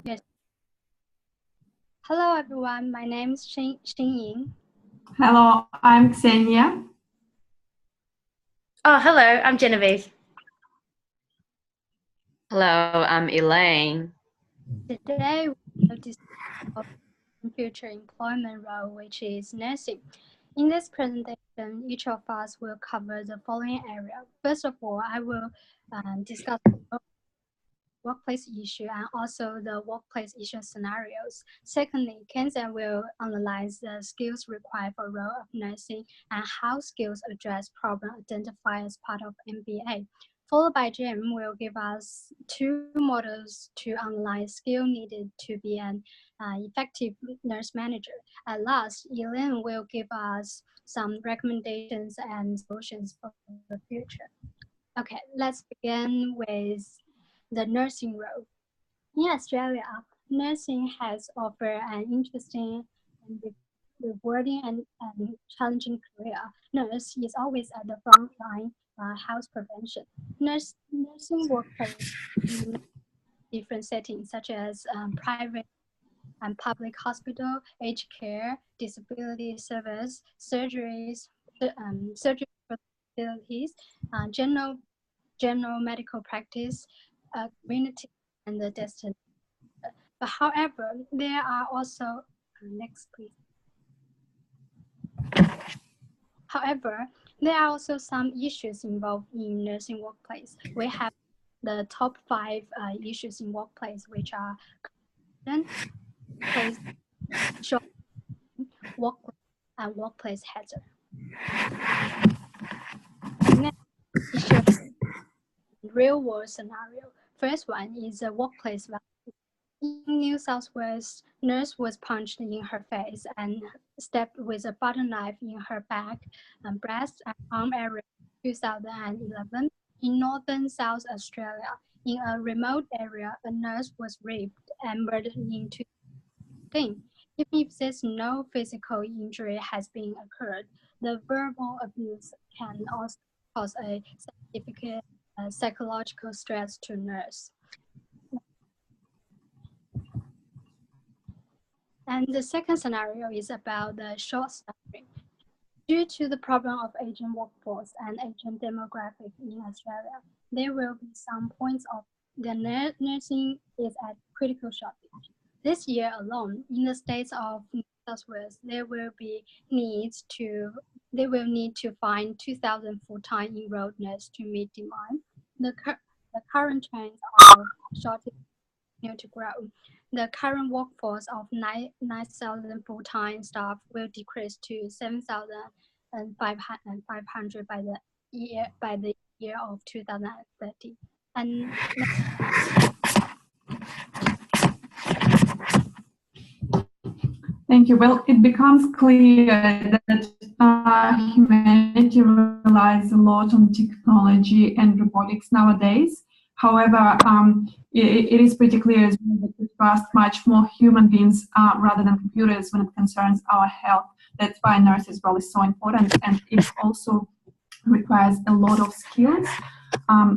Yes. Hello, everyone. My name is Xing. Hello, I'm Ksenia. Oh, hello, I'm Genevieve. Hello, I'm Elaine. Today, we will discuss future employment role, which is nursing. In this presentation, each of us will cover the following area. First of all, I will discuss workplace issue and also the workplace issue scenarios. Secondly, Kenza will analyze the skills required for role of nursing and how skills address problem identified as part of MBA. Followed by Jim will give us two models to analyze skill needed to be an effective nurse manager. At last, Elaine will give us some recommendations and solutions for the future. Okay, let's begin with the nursing role. In Australia, nursing has offered an interesting and rewarding and challenging career. Nurse is always at the front line health prevention. Nursing workplace in different settings such as private and public hospital, aged care, disability service, surgery facilities, general medical practice, community, and the destiny. But however, there are also next please. However, there are also some issues involved in nursing workplace. We have the top 5 issues in workplace, which are workplace, short, workplace, and workplace hazard. Next issue, real world scenario. First one is a workplace violence. In New South Wales, nurse was punched in her face and stabbed with a butter knife in her back, breast, and arm area in 2011. In northern South Australia, in a remote area, a nurse was raped and murdered in 2015. Even if there's no physical injury has been occurred, the verbal abuse can also cause a significant psychological stress to nurse. And the second scenario is about the short staffing. Due to the problem of aging workforce and aging demographic in Australia, there will be some points of the nursing is at critical shortage. This year alone, in the states of New South Wales, they will need to find 2,000 full-time enrolled nurses to meet demand. The current trend of shortage continue to grow. The current workforce of 9,000 full-time staff will decrease to 7,500 by the year of 2030. And Thank you. Well, it becomes clear that humanity relies a lot on technology and robotics nowadays. However, it is pretty clear as well that we trust much more human beings rather than computers when it concerns our health. That's why nurses' role is so important, and it also requires a lot of skills,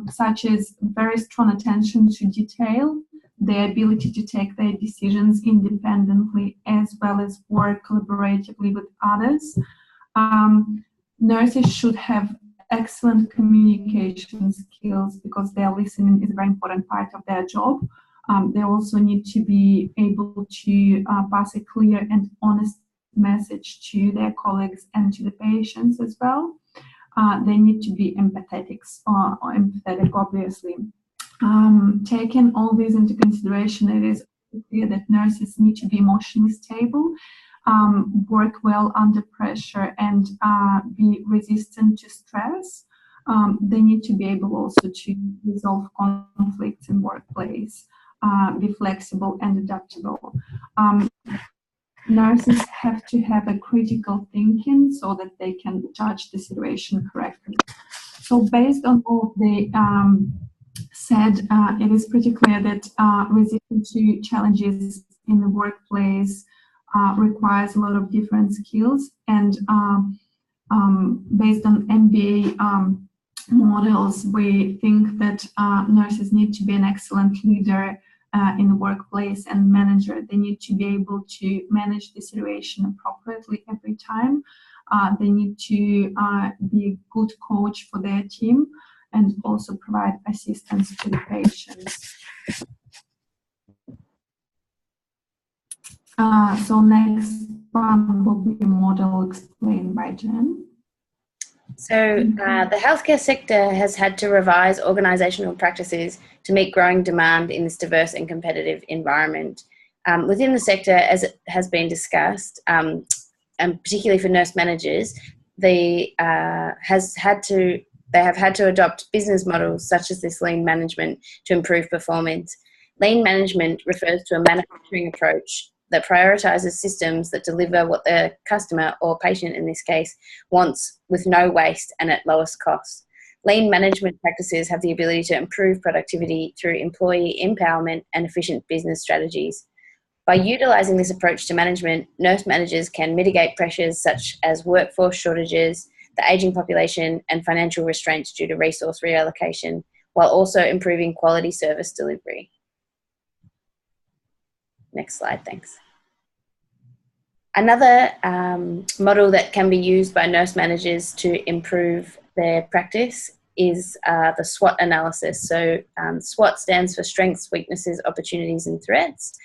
such as very strong attention to detail, the ability to take their decisions independently, as well as work collaboratively with others. Nurses should have excellent communication skills because their listening is a very important part of their job. They also need to be able to pass a clear and honest message to their colleagues and to the patients as well. They need to be empathetic, obviously. Taking all this into consideration, it is clear that nurses need to be emotionally stable, work well under pressure, and be resistant to stress. They need to be able also to resolve conflicts in workplace, be flexible and adaptable. Nurses have to have a critical thinking so that they can judge the situation correctly. So based on all the said, it is pretty clear that resistance to challenges in the workplace requires a lot of different skills, and based on MBA models, we think that nurses need to be an excellent leader, in the workplace and manager. They need to be able to manage the situation appropriately every time. They need to be a good coach for their team and also provide assistance to the patients. So next one will be a model explained by Jen. So the healthcare sector has had to revise organisational practices to meet growing demand in this diverse and competitive environment. Within the sector, as it has been discussed, and particularly for nurse managers, they have had to adopt business models such as this lean management to improve performance. Lean management refers to a manufacturing approach that prioritises systems that deliver what the customer, or patient in this case, wants with no waste and at lowest cost. Lean management practices have the ability to improve productivity through employee empowerment and efficient business strategies. By utilising this approach to management, nurse managers can mitigate pressures such as workforce shortages, the ageing population, and financial restraints due to resource reallocation, while also improving quality service delivery. Next slide, thanks. Another model that can be used by nurse managers to improve their practice is the SWOT analysis. So SWOT stands for strengths, weaknesses, opportunities, and threats.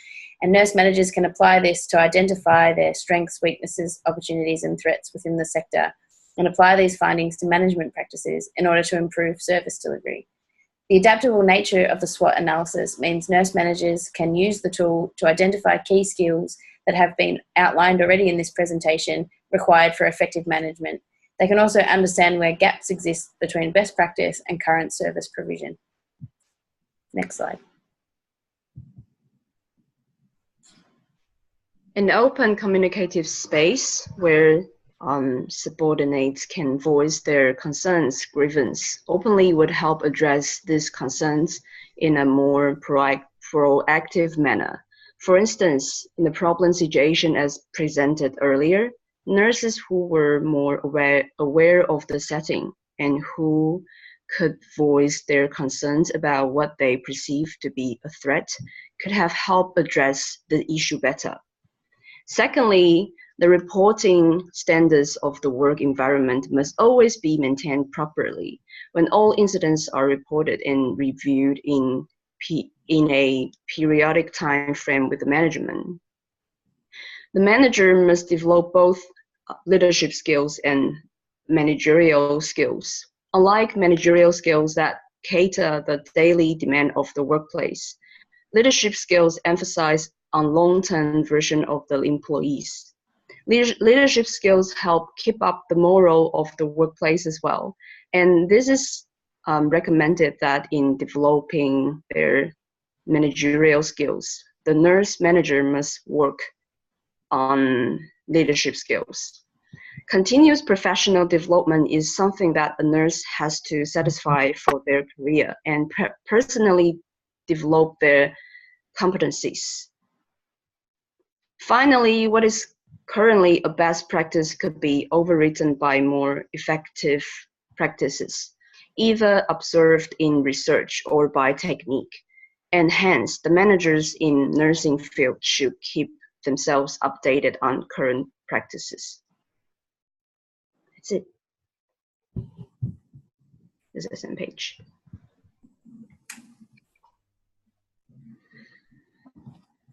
And nurse managers can apply this to identify their strengths, weaknesses, opportunities, and threats within the sector and apply these findings to management practices in order to improve service delivery. The adaptable nature of the SWOT analysis means nurse managers can use the tool to identify key skills that have been outlined already in this presentation required for effective management. They can also understand where gaps exist between best practice and current service provision. Next slide. An open communicative space where subordinates can voice their concerns, grievance openly would help address these concerns in a more proactive manner. For instance, in the problem situation as presented earlier, nurses who were more aware of the setting and who could voice their concerns about what they perceive to be a threat could have helped address the issue better. Secondly, the reporting standards of the work environment must always be maintained properly. When all incidents are reported and reviewed in a periodic time frame with the management, the manager must develop both leadership skills and managerial skills. Unlike managerial skills that cater the daily demand of the workplace, leadership skills emphasize on long-term version of the employees. Leadership skills help keep up the morale of the workplace as well. And this is recommended that in developing their managerial skills, the nurse manager must work on leadership skills. Continuous professional development is something that a nurse has to satisfy for their career and personally develop their competencies. Finally, what is currently a best practice could be overwritten by more effective practices, either observed in research or by technique. And hence, the managers in nursing field should keep themselves updated on current practices. That's it. This is the same page.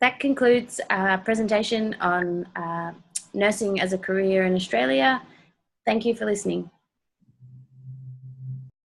That concludes our presentation on nursing as a career in Australia. Thank you for listening.